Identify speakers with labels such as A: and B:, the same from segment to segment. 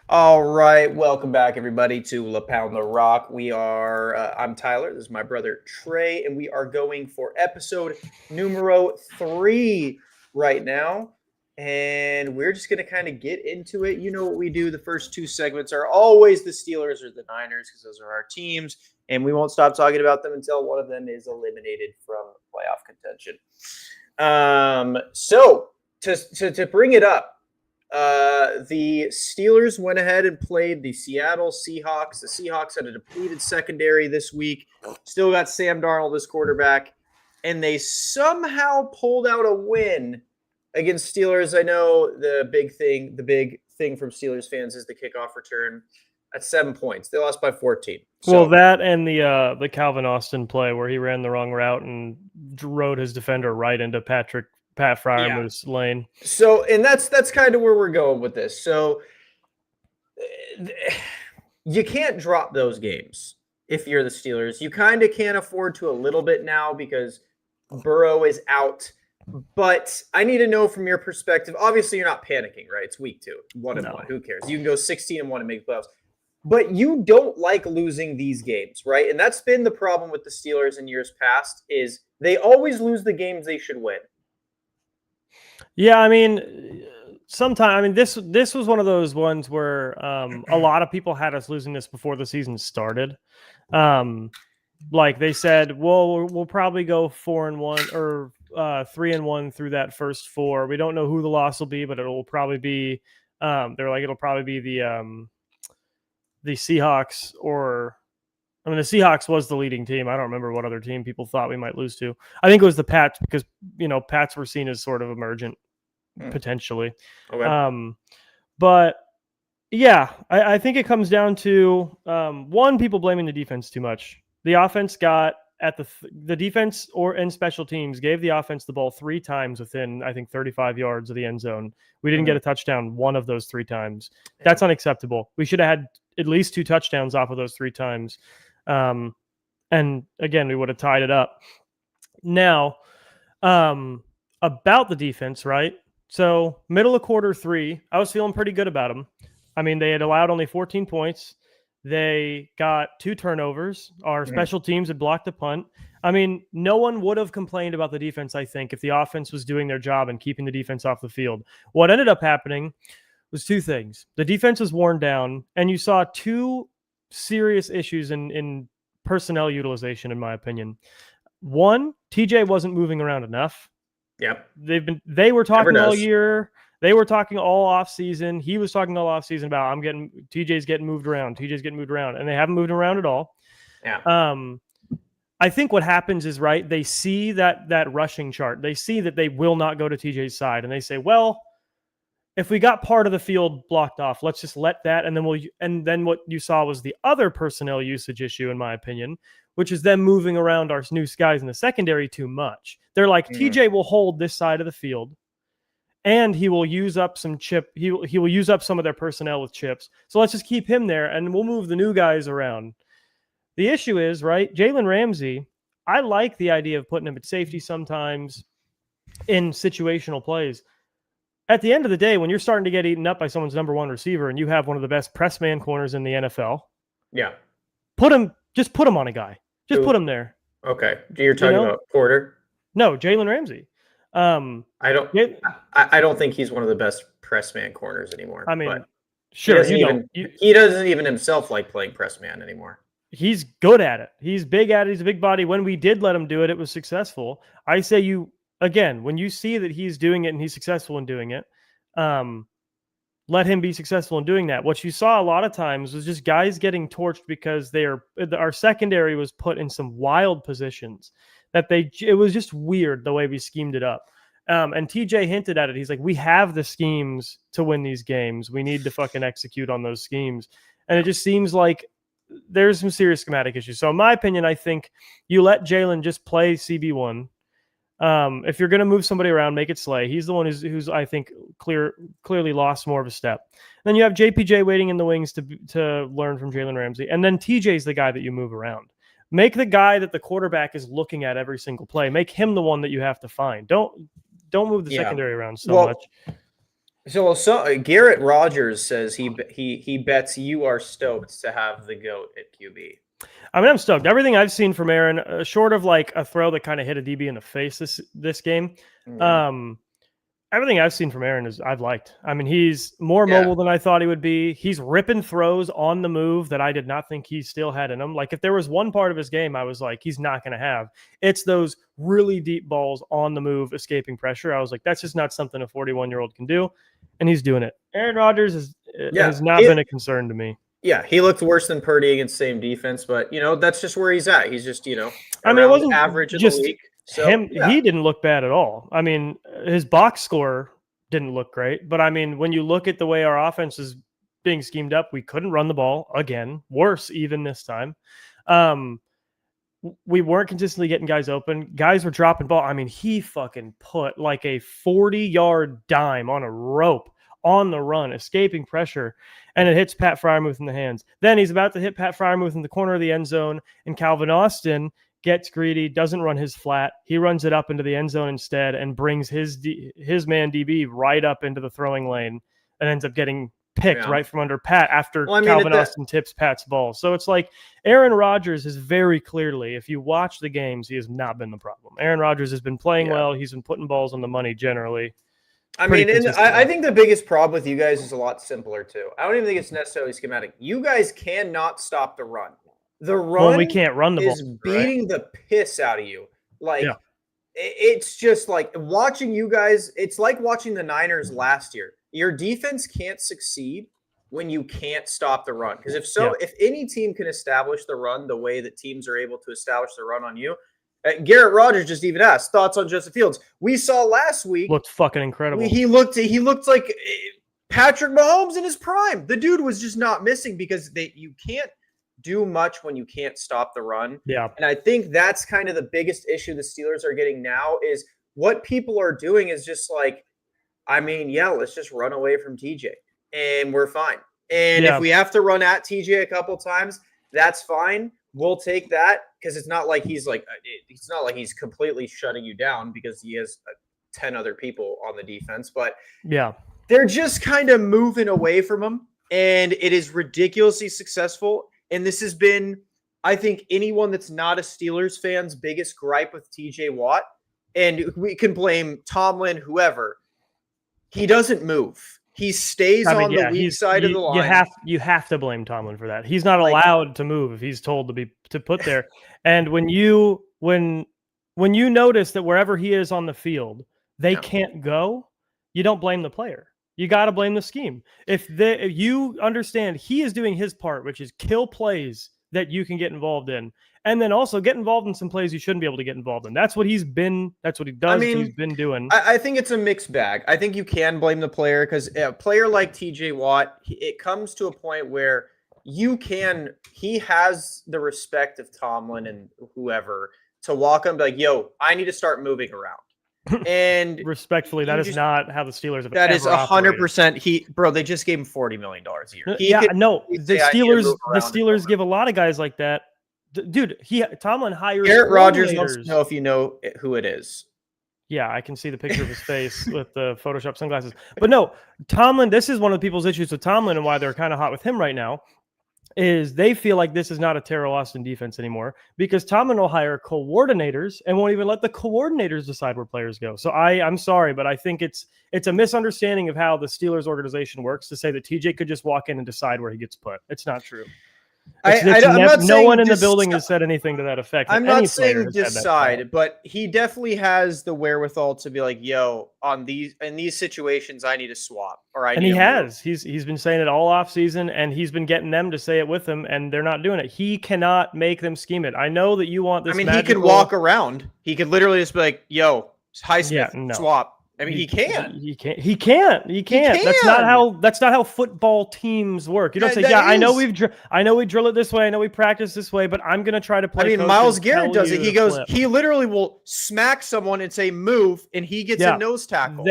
A: All right, welcome back, everybody, to La Pound the Rock. I'm Tyler. This is my brother Trey, and we are going for episode numero 3 right now. And we're just going to kind of get into it. You know what we do. The first two segments are always the Steelers or the Niners because those are our teams, and we won't stop talking about them until one of them is eliminated from playoff contention. So to bring it up, the Steelers went ahead and played the Seattle Seahawks. The Seahawks had a depleted secondary this week. Still got Sam Darnold as quarterback, and they somehow pulled out a win against Steelers. I know the big thing from Steelers fans is the kickoff return at 7 points. They lost by 14.
B: Well, that and the Calvin Austin play where he ran the wrong route and rode his defender right into Pat Freiermuth's lane.
A: So, and that's kind of where we're going with this. So, you can't drop those games if you're the Steelers. You kind of can't afford to a little bit now because Burrow is out. But I need to know from your perspective. Obviously, you're not panicking, right? It's week 2, 1-1. Who cares? You can go 16-1 and make playoffs. But you don't like losing these games, right? And that's been the problem with the Steelers in years past is they always lose the games they should win.
B: Yeah, I mean, this was one of those ones where a lot of people had us losing this before the season started. Like they said, well, we'll probably go 4-1 or 3-1 through that first 4. We don't know who the loss will be, but it'll probably be it'll probably be the Seahawks the Seahawks was the leading team. I don't remember what other team people thought we might lose to. I think it was the Pats because, Pats were seen as sort of emergent potentially.
A: Okay.
B: But yeah, I think it comes down to one, people blaming the defense too much. The offense got at the defense and special teams gave the offense the ball 3 times within, I think, 35 yards of the end zone. We didn't get a touchdown one of those 3 times. That's unacceptable. We should have had at least 2 touchdowns off of those 3 times. And again, we would have tied it up. Now, about the defense, right? So middle of quarter 3, I was feeling pretty good about them. I mean, they had allowed only 14 points. They got 2 turnovers. Our special teams had blocked a punt. I mean, no one would have complained about the defense, I think, if the offense was doing their job and keeping the defense off the field. What ended up happening was 2 things. The defense was worn down, and you saw 2 serious issues in personnel utilization, in my opinion. One, TJ wasn't moving around enough.
A: Yep.
B: They were talking all year. They were talking all off season. He was talking all off season about TJ's getting moved around. TJ's getting moved around, and they haven't moved around at all.
A: Yeah.
B: I think what happens is, right, they see that rushing chart. They see that they will not go to TJ's side, and they say, well, if we got part of the field blocked off, let's just let that, and then what you saw was the other personnel usage issue, in my opinion, which is them moving around our new guys in the secondary too much. They're like, TJ will hold this side of the field, and he will use up some chip. He will use up some of their personnel with chips. So let's just keep him there, and we'll move the new guys around. The issue is, right, Jalen Ramsey, I like the idea of putting him at safety sometimes in situational plays. At the end of the day, when you're starting to get eaten up by someone's number 1 receiver and you have one of the best press man corners in the NFL, just put him on a guy. Just put him there.
A: Okay. You're talking about Porter?
B: No, Jalen Ramsey.
A: I don't think he's one of the best press man corners anymore.
B: I mean, sure.
A: He doesn't even himself like playing press man anymore.
B: He's good at it. He's big at it. He's a big body. When we did let him do it, it was successful. I say again, when you see that he's doing it and he's successful in doing it, let him be successful in doing that. What you saw a lot of times was just guys getting torched because our secondary was put in some wild positions it was just weird the way we schemed it up. And TJ hinted at it. He's like, we have the schemes to win these games. We need to fucking execute on those schemes. And it just seems like there's some serious schematic issues. So in my opinion, I think you let Jalen just play CB1. If you're going to move somebody around, make it Slay. He's the one who's I think clearly lost more of a step. Then you have JPJ waiting in the wings to learn from Jalen Ramsey. And then TJ's the guy that you move around. Make the guy that the quarterback is looking at every single play. Make him the one that you have to find. Don't move the secondary around so much.
A: So Garrett Rogers says he bets you are stoked to have the GOAT at QB.
B: I mean, I'm stoked. Everything I've seen from Aaron, short of like a throw that kind of hit a DB in the face this game,
A: Yeah.
B: um, everything I've seen from Aaron is I've liked. I mean, he's more
A: Yeah.
B: mobile than I thought he would be. He's ripping throws on the move that I did not think he still had in him. Like if there was one part of his game I was like, he's not going to have, it's those really deep balls on the move, escaping pressure. I was like, that's just not something a 41-year-old can do, and he's doing it. Aaron Rodgers has not been a concern to me.
A: Yeah, he looked worse than Purdy against same defense, but that's just where he's at. He's just
B: I mean, it wasn't
A: average of
B: just
A: the league. So
B: him.
A: yeah.
B: He didn't look bad at all. I mean, his box score didn't look great, but I mean, when you look at the way our offense is being schemed up, we couldn't run the ball again. Worse, even this time. We weren't consistently getting guys open. Guys were dropping ball. I mean, he fucking put like a 40-yard dime on a rope on the run, escaping pressure, and it hits Pat Fryermuth in the hands. Then he's about to hit Pat Fryermuth in the corner of the end zone, and Calvin Austin gets greedy, doesn't run his flat. He runs it up into the end zone instead and brings his man DB right up into the throwing lane and ends up getting picked right from under Pat after Calvin Austin tips Pat's ball. So it's like Aaron Rodgers is very clearly, if you watch the games, he has not been the problem. Aaron Rodgers has been playing well. He's been putting balls on the money generally.
A: I mean, and I think the biggest problem with you guys is a lot simpler too. I don't even think it's necessarily schematic. You guys cannot stop the run. The run
B: we can't run the ball,
A: is beating the piss out of you. Like it's just like watching you guys. It's like watching the Niners last year. Your defense can't succeed when you can't stop the run. Because if any team can establish the run the way that teams are able to establish the run on you. Garrett Rodgers just even asked thoughts on Justin Fields. We saw last week
B: looked fucking incredible.
A: He looked like Patrick Mahomes in his prime. The dude was just not missing because you can't do much when you can't stop the run.
B: Yeah,
A: and I think that's kind of the biggest issue the Steelers are getting now is what people are doing is just like, I mean, let's just run away from TJ and we're fine. And if we have to run at TJ a couple times, that's fine. We'll take that because it's not like he's completely shutting you down because he has 10 other people on the defense. But they're just kind of moving away from him, and it is ridiculously successful. And this has been, I think, anyone that's not a Steelers fan's biggest gripe with TJ Watt. And we can blame Tomlin, whoever. He doesn't move. He stays on the weak side of the line.
B: You have to blame Tomlin for that. He's not allowed to move if he's told to put there. And when you notice that wherever he is on the field, they can't go, you don't blame the player. You got to blame the scheme. If you understand he is doing his part, which is kill plays that you can get involved in, and then also get involved in some plays you shouldn't be able to get involved in. That's what he does. I mean, he's been doing.
A: I think it's a mixed bag. I think you can blame the player because a player like TJ Watt, it comes to a point where he has the respect of Tomlin and whoever to walk him and be like, yo, I need to start moving around. And
B: respectfully, that is not how the Steelers have.
A: That is 100%. Bro, they just gave him $40 million a year.
B: The Steelers give a lot of guys like that. Dude, Tomlin hires
A: Garrett Rodgers wants to know if you know who it is.
B: Yeah, I can see the picture of his face with the Photoshop sunglasses. But no, Tomlin, this is one of the people's issues with Tomlin and why they're kind of hot with him right now, is they feel like this is not a Terrell Austin defense anymore because Tomlin will hire coordinators and won't even let the coordinators decide where players go. So I'm sorry, but I think it's a misunderstanding of how the Steelers organization works to say that TJ could just walk in and decide where he gets put. It's not true. No one in the building has said anything to that effect.
A: I'm not saying decide, but he definitely has the wherewithal to be like, "Yo, in these situations, I need to swap."
B: And he has. He's been saying it all off season, and he's been getting them to say it with him, and they're not doing it. He cannot make them scheme it. I know that you want this.
A: I mean, he could walk around. He could literally just be like, "Yo, Highsmith, swap." I mean, he can't.
B: He can't. That's not how football teams work. You don't say, I know we drill it this way. I know we practice this way, but I'm going to try to play.
A: I mean, Myles Garrett does it. He literally will smack someone and say, move, and he gets a nose tackle.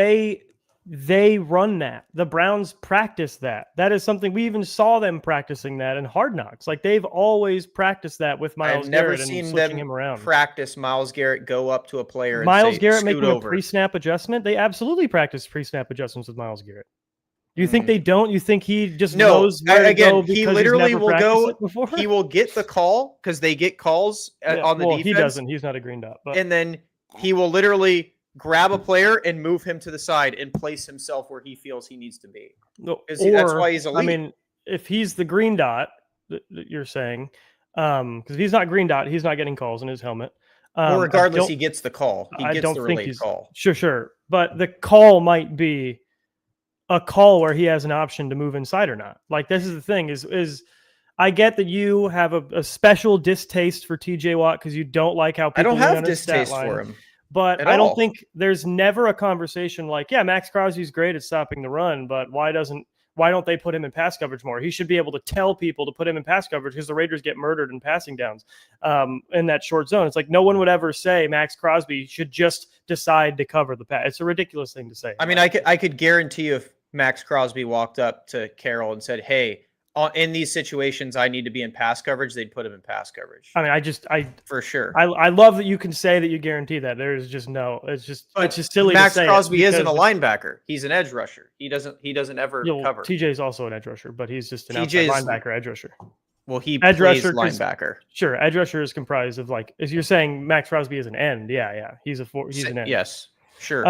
B: They run that. The Browns practice that. That is something we even saw them practicing that in Hard Knocks. Like they've always practiced that with Myles Garrett and switching him around.
A: Practice Myles Garrett go up to a player.
B: Myles Garrett making a pre-snap adjustment. They absolutely practice pre-snap adjustments with Myles Garrett. You think they don't? You think he just
A: No,
B: knows where to go
A: again, he
B: because he's
A: literally
B: never
A: will
B: practiced
A: go.
B: it before?
A: He will get the call because they get calls
B: Yeah.
A: on the
B: Well, he
A: defense,
B: doesn't. He's not a green dot, but
A: and then he will literally grab a player and move him to the side and place himself where he feels he needs to be.
B: no.
A: That's
B: Or
A: why he's elite.
B: I mean, if he's the green dot that you're saying, because if he's not green dot, he's not getting calls in his helmet.
A: Well,
B: I
A: regardless,
B: don't.
A: he gets the call. He
B: I
A: gets
B: don't
A: the
B: think
A: relayed
B: he's
A: call.
B: sure, but the call might be a call where he has an option to move inside or not. Like this is the thing is I get that you have a special distaste for TJ Watt because you don't like how
A: I
B: people
A: don't
B: lean
A: have
B: on his stat
A: distaste
B: line.
A: for him
B: But
A: at
B: I don't
A: all.
B: think there's never a conversation like, yeah, Max Crosby's great at stopping the run, but why don't they put him in pass coverage more? He should be able to tell people to put him in pass coverage because the Raiders get murdered in passing downs in that short zone. It's like no one would ever say Max Crosby should just decide to cover the pass. It's a ridiculous thing to say.
A: I mean, I could guarantee you if Max Crosby walked up to Carroll and said, "Hey, in these situations, I need to be in pass coverage," they'd put him in pass coverage.
B: I mean,
A: for sure.
B: I love that you can say that you guarantee that. There's just no. It's just silly.
A: Max
B: to say
A: Crosby isn't a linebacker. He's an edge rusher. He doesn't ever cover.
B: TJ's also an edge rusher, but he's just an
A: TJ's
B: outside linebacker edge rusher.
A: Well, he
B: edge
A: plays
B: rusher
A: linebacker.
B: Sure, edge rusher is comprised of like if you're saying Max Crosby is an end. Yeah, he's an end.
A: Yes, sure.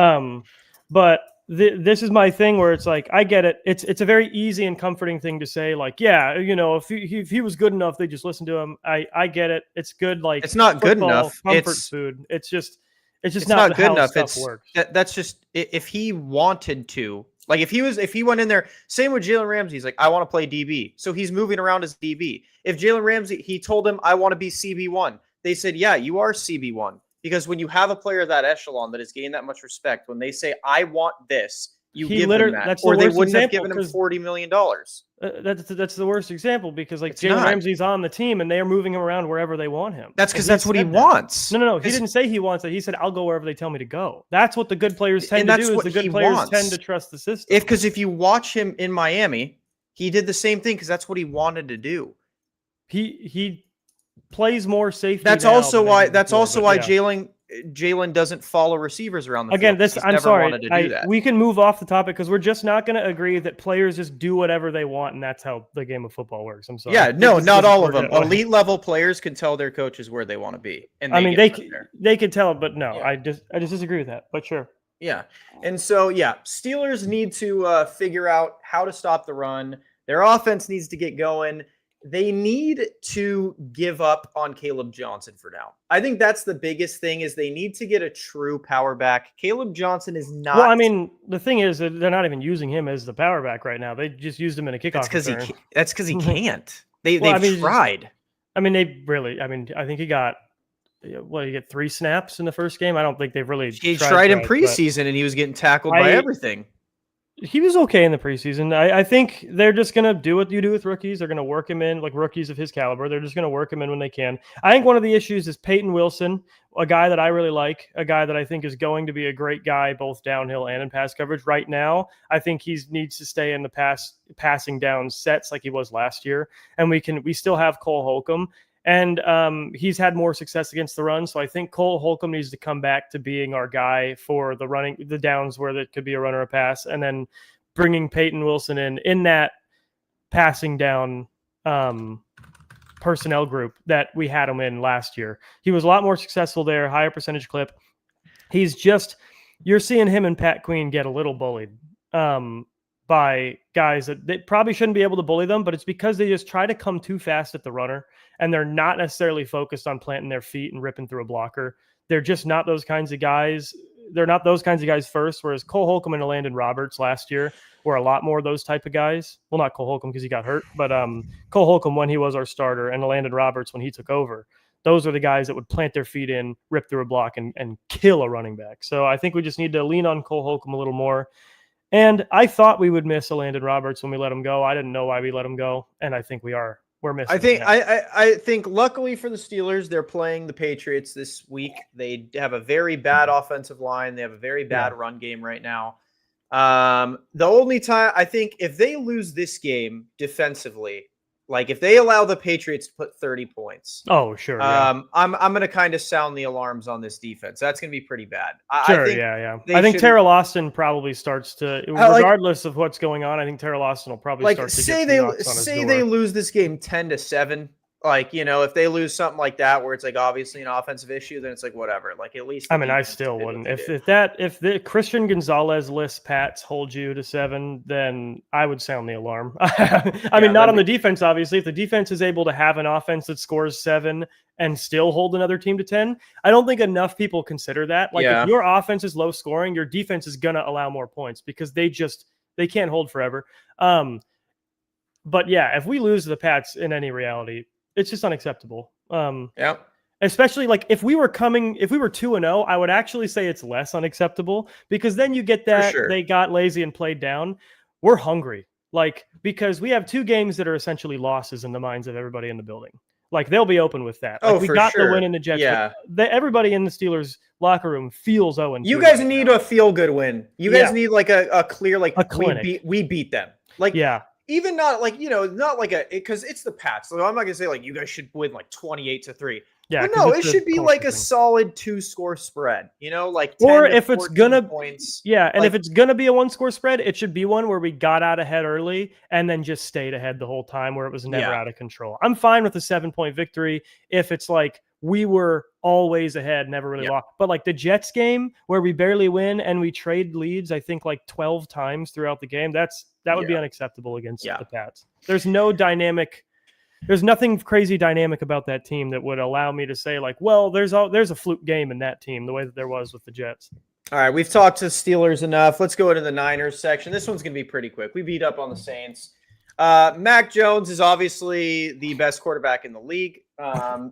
B: But this is my thing where it's like I get it. It's a very easy and comforting thing to say. Like, yeah, if he was good enough, they just listen to him. I get it. It's good. Like
A: it's not good enough.
B: Comfort food. It's just not good enough.
A: That's just if he wanted to. Like if he went in there, same with Jalen Ramsey. He's like, I want to play DB, so he's moving around as DB. If Jalen Ramsey, he told him, I want to be CB1. They said, yeah, you are CB1. Because when you have a player of that echelon that has gained that much respect, when they say, I want this, you give them that. Or they wouldn't have given him $40 million.
B: That's the worst example because like Jalen Ramsey's on the team and they are moving him around wherever they want him.
A: That's because that's what he wants.
B: No. He didn't say he wants it. He said, I'll go wherever they tell me to go. That's what the good players tend to do is the good players tend to trust the system.
A: Because if you watch him in Miami, he did the same thing because that's what he wanted to do.
B: He plays more safety.
A: That's also why Jalen doesn't follow receivers around the field.
B: I'm sorry. We can move off the topic because we're just not going to agree that players just do whatever they want and that's how the game of football works. I'm sorry.
A: Yeah, no, not all of them. Elite level players can tell their coaches where they want to be, and
B: they can tell, but no, yeah. I just disagree with that. But sure.
A: Yeah, and so Steelers need to figure out how to stop the run. Their offense needs to get going. They need to give up on Caleb Johnson for now. I think that's the biggest thing is they need to get a true power back. Caleb Johnson is not.
B: Well, I mean, the thing is that they're not even using him as the power back right now. They just used him in a kickoff.
A: That's because he can't. They've tried.
B: I think he got. He get 3 snaps in the first game? I don't think they've really.
A: He tried in preseason and he was getting tackled by everything.
B: He was okay in the preseason. I think they're just going to do what you do with rookies. They're going to work him in, like rookies of his caliber. They're just going to work him in when they can. I think one of the issues is Peyton Wilson, a guy that I really like, a guy that I think is going to be a great guy both downhill and in pass coverage. Right now, I think he needs to stay in the passing down sets like he was last year. And we still have Cole Holcomb. And he's had more success against the run. So I think Cole Holcomb needs to come back to being our guy for the downs where it could be a run or a pass. And then bringing Peyton Wilson in that passing down personnel group that we had him in last year. He was a lot more successful there, higher percentage clip. You're seeing him and Pat Queen get a little bullied by guys that they probably shouldn't be able to bully them, but it's because they just try to come too fast at the runner. And they're not necessarily focused on planting their feet and ripping through a blocker. They're just not those kinds of guys. They're not those kinds of guys first, whereas Cole Holcomb and Landon Roberts last year were a lot more those type of guys. Well, not Cole Holcomb because he got hurt, but Cole Holcomb when he was our starter and Landon Roberts when he took over. Those are the guys that would plant their feet in, rip through a block, and kill a running back. So I think we just need to lean on Cole Holcomb a little more. And I thought we would miss a Landon Roberts when we let him go. I didn't know why we let him go, and I think we are. We're missing.
A: I think luckily for the Steelers, they're playing the Patriots this week. They have a very bad offensive line. They have a very bad run game right now. The only time I think if they lose this game defensively, Like if they allow the Patriots to put 30 points,
B: Oh, sure, yeah.
A: I'm going to kind of sound the alarms on this defense. That's going to be pretty bad. I
B: Sure,
A: think
B: yeah.
A: they
B: I think
A: should
B: Terrell Austin probably starts to,
A: like
B: regardless of what's going on, I think Terrell Austin will probably start to get some knocks on his
A: say they
B: door.
A: lose this game 10-7. Like, if they lose something like that where it's like obviously an offensive issue, then it's like whatever. Like at least
B: I
A: the
B: mean, I
A: defense
B: still
A: did what
B: wouldn't.
A: they
B: If
A: did.
B: if the Christian Gonzalez list Pats hold you to 7, then I would sound the alarm. I mean, not on the defense, obviously. If the defense is able to have an offense that scores 7 and still hold another team to 10, I don't think enough people consider that. Like, if
A: Yeah.
B: your offense is low scoring, your defense is gonna allow more points because they can't hold forever. But yeah, if we lose to the Pats in any reality, it's just unacceptable.
A: Yeah.
B: Especially like if we were 2-0, I would actually say it's less unacceptable because then you get
A: For
B: that
A: sure.
B: they got lazy and played down. We're hungry. Like, because we have 2 games that are essentially losses in the minds of everybody in the building. Like, they'll be open with that. Like,
A: Oh,
B: we
A: for
B: got the win
A: sure.
B: in the Jets.
A: Yeah.
B: Everybody in the Steelers locker room feels 0-2
A: You guys
B: right
A: need
B: now.
A: a feel good win. You
B: Yeah.
A: guys need like a clear, like
B: A clinic.
A: we beat them. Like,
B: Yeah.
A: even not like, not like because it's the Pats. So I'm not gonna say like you guys should win like 28-3.
B: Yeah.
A: But
B: 'cause
A: no,
B: it's
A: it should be
B: culture
A: like a
B: thing.
A: solid 2-score spread, like 10
B: Or
A: to
B: if it's
A: 14
B: gonna,
A: points.
B: yeah, and if
A: Like,
B: it's gonna be a 1-score spread, it should be one where we got out ahead early and then just stayed ahead the whole time, where it was never
A: yeah,
B: out of control. I'm fine with a 7-point victory if it's like we were always ahead, never really
A: yeah,
B: lost. But like the Jets game where we barely win and we trade leads, I think like 12 times throughout the game, that would be
A: yeah,
B: unacceptable against
A: yeah.
B: the Pats. There's nothing crazy dynamic about that team that would allow me to say like, well, there's a fluke game in that team the way that there was with the Jets.
A: All right, we've talked to Steelers enough. Let's go into the Niners section. This one's going to be pretty quick. We beat up on the Saints. Mac Jones is obviously the best quarterback in the league.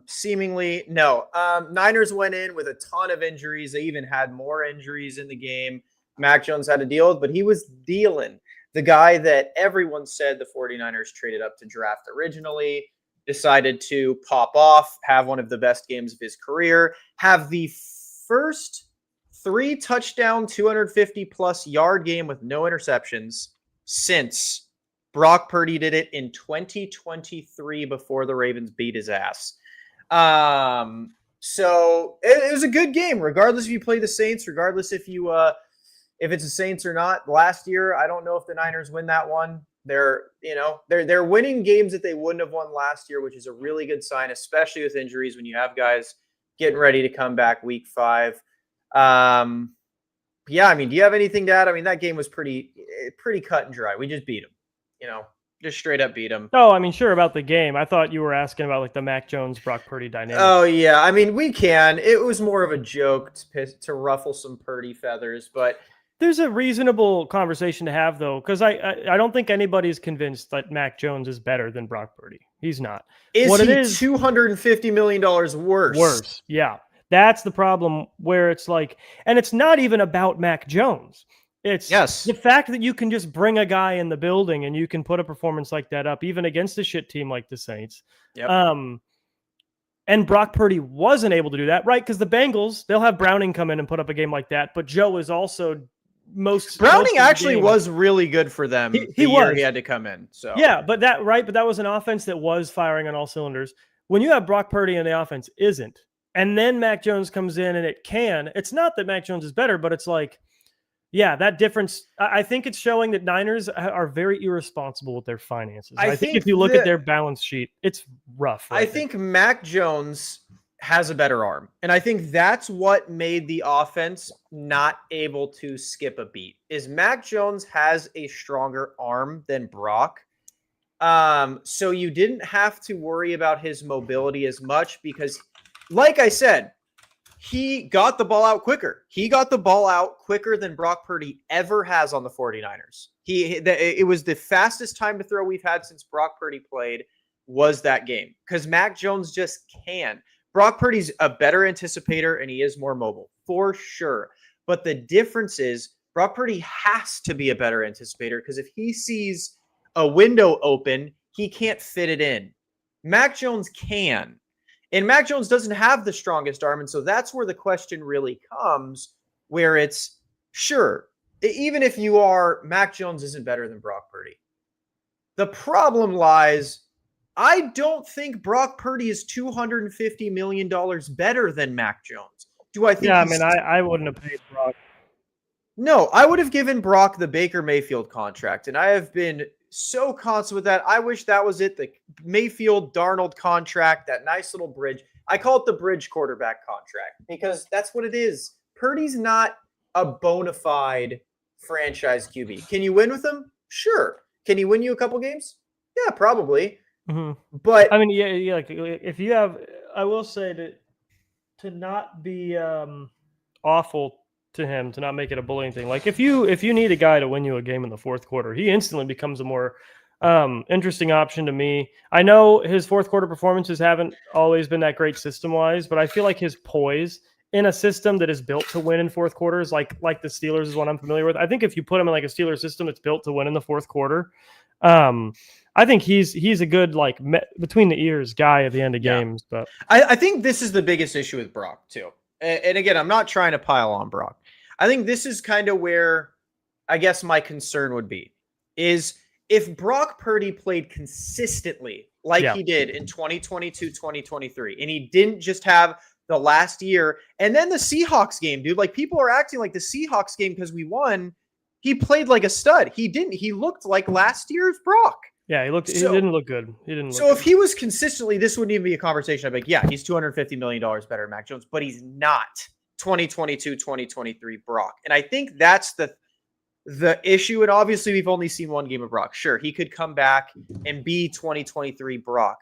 A: Seemingly, no. Niners went in with a ton of injuries. They even had more injuries in the game. Mac Jones had to deal with, but he was dealing. The guy that everyone said the 49ers traded up to draft originally decided to pop off, have one of the best games of his career, have the first 3 touchdown, 250-plus yard game with no interceptions since Brock Purdy did it in 2023 before the Ravens beat his ass. So it was a good game, regardless if you play the Saints, regardless if it's the Saints or not. Last year, I don't know if the Niners win that one. They're winning games that they wouldn't have won last year, which is a really good sign, especially with injuries when you have guys getting ready to come back week 5. Yeah, I mean, do you have anything to add? I mean, that game was pretty cut and dry. We just beat them, just straight up beat them.
B: Oh, I mean, sure, about the game. I thought you were asking about like the Mac Jones, Brock Purdy dynamic.
A: Oh, yeah. I mean, we can. It was more of a joke to ruffle some Purdy feathers, but
B: there's a reasonable conversation to have, though, because I don't think anybody's convinced that Mac Jones is better than Brock Purdy. He's not.
A: Is $250 million worse?
B: Worse, yeah. That's the problem, where it's like, and it's not even about Mac Jones. It's the fact that you can just bring a guy in the building and you can put a performance like that up, even against a shit team like the Saints.
A: Yep.
B: And Brock Purdy wasn't able to do that, right? Because the Bengals, they'll have Browning come in and put up a game like that, but Joe is also
A: Browning actually was really good for them. He had to come in. So
B: yeah, but that was an offense that was firing on all cylinders. When you have Brock Purdy and the offense isn't, and then Mac Jones comes in and it's not that Mac Jones is better, but it's like, yeah, that difference. I think it's showing that Niners are very irresponsible with their finances. I think if you look at their balance sheet, it's rough.
A: I think Mac Jones has a better arm. And I think that's what made the offense not able to skip a beat. Is Mac Jones has a stronger arm than Brock. So you didn't have to worry about his mobility as much because, like I said, he got the ball out quicker. He got the ball out quicker than Brock Purdy ever has on the 49ers. It was the fastest time to throw we've had since Brock Purdy played was that game because Mac Jones just can. Brock Purdy's a better anticipator and he is more mobile for sure. But the difference is Brock Purdy has to be a better anticipator because if he sees a window open, he can't fit it in. Mac Jones can. And Mac Jones doesn't have the strongest arm. And so that's where the question really comes, where it's, sure, even if you are, Mac Jones isn't better than Brock Purdy. The problem lies I don't think Brock Purdy is $250 million better than Mac Jones. Do I think
B: Yeah, I
A: he's
B: mean, I wouldn't have paid Brock.
A: No, I would have given Brock the Baker Mayfield contract, and I have been so constant with that. I wish that was it. The Mayfield Darnold contract, that nice little bridge. I call it the bridge quarterback contract because that's what it is. Purdy's not a bona fide franchise QB. Can you win with him? Sure. Can he win you a couple games? Yeah, probably.
B: Mhm.
A: But
B: I mean, yeah, like if you have, I will say to not be awful to him, to not make it a bullying thing. Like if you need a guy to win you a game in the fourth quarter, he instantly becomes a more interesting option to me. I know his fourth quarter performances haven't always been that great system wise, but I feel like his poise in a system that is built to win in fourth quarters, like the Steelers is what I'm familiar with. I think if you put him in like a Steelers system that's built to win in the fourth quarter, I think he's a good like between the ears guy at the end of games. But
A: I think this is the biggest issue with Brock too. And again, I'm not trying to pile on Brock. I think this is kind of where I guess my concern would be is if Brock Purdy played consistently like
B: yeah,
A: he did in 2022, 2023, and he didn't just have the last year and then the Seahawks game, dude. Like people are acting like the Seahawks game because we won. He played like a stud. He didn't. He looked like last year's Brock.
B: yeah, he
A: So
B: didn't look good. He didn't.
A: so if he was consistently, this wouldn't even be a conversation. I'd be like, yeah, he's $250 million better than Mac Jones, but he's not 2022, 2023 Brock. And I think that's the issue. And obviously, we've only seen one game of Brock. Sure, he could come back and be 2023 Brock.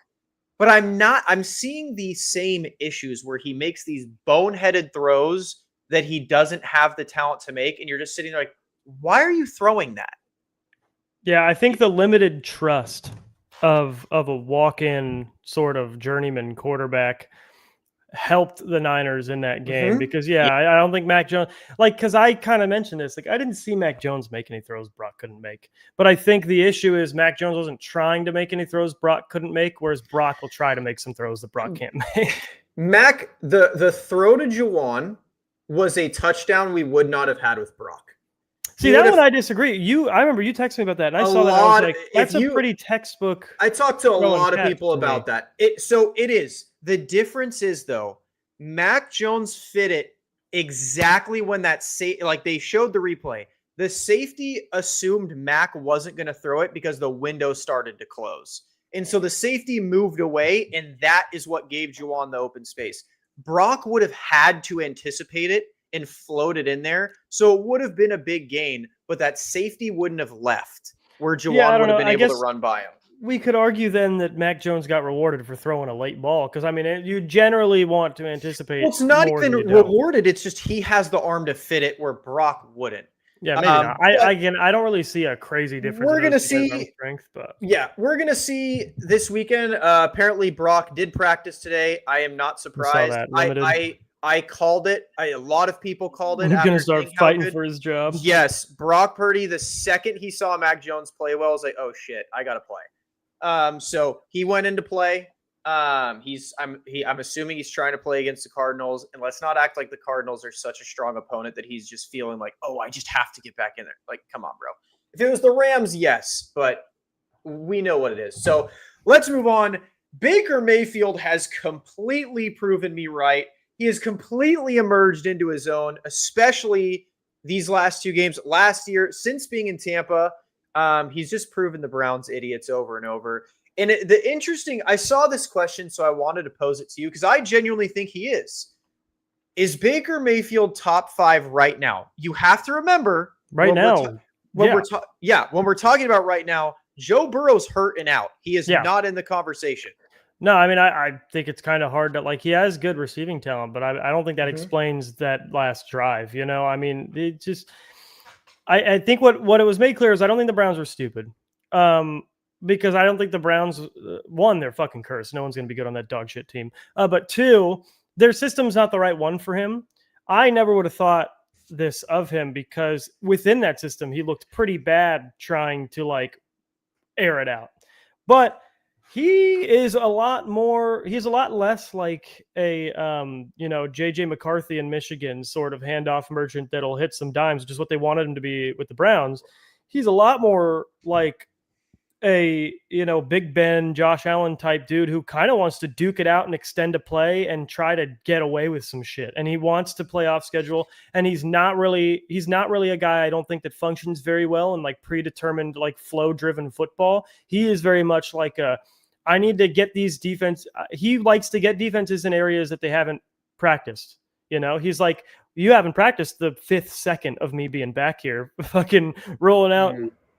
A: But I'm seeing these same issues where he makes these boneheaded throws that he doesn't have the talent to make. And you're just sitting there like, why are you throwing that?
B: Yeah, I think the limited trust of a walk-in sort of journeyman quarterback helped the Niners in that game
A: Mm-hmm.
B: because
A: Yeah.
B: I don't think Mac Jones because I kind of mentioned this, like I didn't see Mac Jones make any throws Brock couldn't make. But I think the issue is Mac Jones wasn't trying to make any throws Brock couldn't make, whereas Brock will try to make some throws that Brock can't make.
A: Mac, the throw to Juwan was a touchdown we would not have had with Brock.
B: See, that one I disagree. I remember you texted me about that, and I saw that. And I was like, that's a pretty textbook.
A: I talked to a lot of people
B: to
A: about that. It is. The difference is though, Mac Jones fit it exactly when that like they showed the replay. The safety assumed Mac wasn't going to throw it because the window started to close. And so the safety moved away, and that is what gave Juwan the open space. Brock would have had to anticipate it and float it in there. So it would have been a big gain, but that safety wouldn't have left where Juwan would have been able to run by him.
B: We could argue then that Mac Jones got rewarded for throwing a late ball because, I mean, you generally want to anticipate.
A: Well, it's not even rewarded. It's just he has the arm to fit it where Brock wouldn't.
B: Yeah, maybe not. I don't really see a crazy difference.
A: We're going to see
B: strength, but
A: yeah, we're going to see this weekend. Apparently, Brock did practice today. I am not surprised. I called it. A lot of people called it.
B: He's going to start fighting for his job.
A: Yes, Brock Purdy. The second he saw Mac Jones play well, was like, oh shit, I got to play. So he went into play. I'm assuming he's trying to play against the Cardinals, and let's not act like the Cardinals are such a strong opponent that he's just feeling like, oh, I just have to get back in there. Like, come on, bro. If it was the Rams, yes, but we know what it is. So let's move on. Baker Mayfield has completely proven me right. He has completely emerged into his own, especially these last two games. Last year, since being in Tampa, he's just proven the Browns idiots over and over. And I saw this question, so I wanted to pose it to you because I genuinely think he is. Is Baker Mayfield top 5 right now? You have to remember
B: when
A: we're talking about right now, Joe Burrow's hurt and out. He is not in the conversation.
B: No, I mean, I think it's kind of hard to he has good receiving talent, but I don't think that explains that last drive. You know, I mean, it just, I think what it was made clear is I don't think the Browns were stupid. Because I don't think the Browns, one, they're fucking cursed. No one's going to be good on that dog shit team. But two, their system's not the right one for him. I never would have thought this of him because within that system, he looked pretty bad trying to air it out. But he's a lot less like a, JJ McCarthy in Michigan sort of handoff merchant that'll hit some dimes, which is what they wanted him to be with the Browns. He's a lot more like a Big Ben, Josh Allen type dude who kind of wants to duke it out and extend a play and try to get away with some shit. And he wants to play off schedule. And he's not really a guy, I don't think, that functions very well in like predetermined, like flow driven football. He is very much like I need to get these defense. He likes to get defenses in areas that they haven't practiced. He's like, you haven't practiced the 5th second of me being back here, fucking rolling out,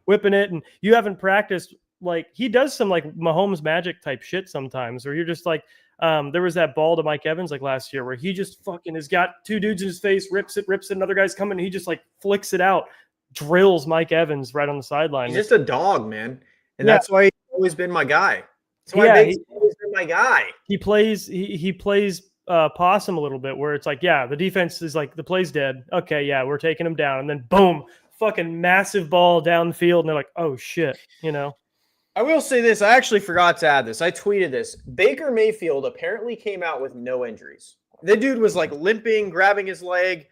B: whipping it, and you haven't practiced. Like, he does some like Mahomes magic type shit sometimes, where you're just like, there was that ball to Mike Evans like last year where he just fucking has got 2 dudes in his face, rips it, another guy's coming, and he just like flicks it out, drills Mike Evans right on the sideline.
A: He's just a dog, man, and that's why he's always been my guy. That's why he's always been my guy.
B: He plays possum a little bit, where it's like, the defense is like, the play's dead. Okay, we're taking him down, and then boom, fucking massive ball downfield, and they're like, oh shit,
A: I will say this. I actually forgot to add this. I tweeted this. Baker Mayfield apparently came out with no injuries. The dude was like limping, grabbing his leg,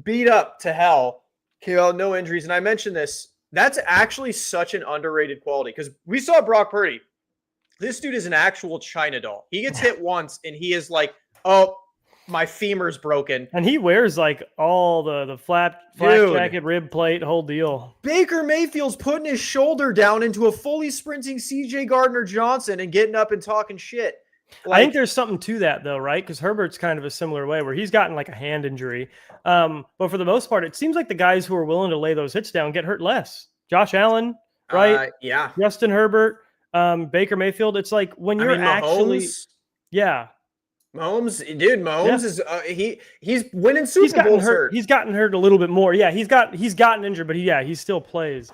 A: beat up to hell, came out no injuries. And I mentioned this. That's actually such an underrated quality, because we saw Brock Purdy. This dude is an actual China doll. He gets hit once, and he is like, oh, my femur's broken.
B: And he wears like all the flak jacket, rib plate, whole deal.
A: Baker Mayfield's putting his shoulder down into a fully sprinting CJ Gardner-Johnson and getting up and talking shit.
B: I think there's something to that, though, right? Because Herbert's kind of a similar way, where he's gotten like a hand injury. But for the most part, it seems like the guys who are willing to lay those hits down get hurt less. Josh Allen, right? Justin Herbert, Baker Mayfield. It's like when you're
A: Mahomes, Mahomes is he's winning Super Bowls hurt.
B: He's gotten hurt a little bit more. Yeah, he's gotten injured, but he still plays.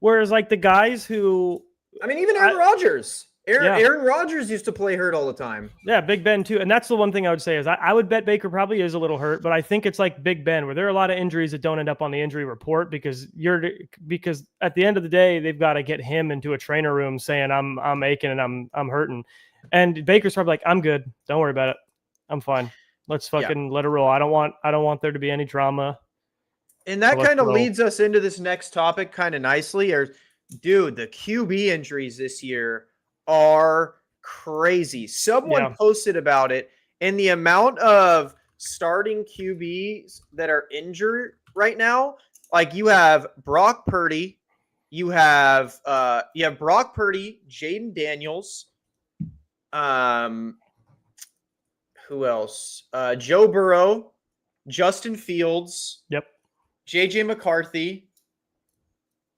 B: Whereas like the guys who,
A: even Aaron Rodgers. Aaron Rodgers used to play hurt all the time.
B: Yeah, Big Ben too. And that's the one thing I would say is I would bet Baker probably is a little hurt, but I think it's like Big Ben, where there are a lot of injuries that don't end up on the injury report because at the end of the day, they've got to get him into a trainer room saying I'm aching and I'm hurting. And Baker's probably like, I'm good. Don't worry about it. I'm fine. Let's fucking let it roll. I don't want there to be any drama.
A: And that kind of leads us into this next topic kind of nicely. Dude, the QB injuries this year are crazy. Someone posted about it, and the amount of starting QBs that are injured right now, like you have Brock Purdy, Jaden Daniels, who else? Joe Burrow, Justin Fields, JJ McCarthy,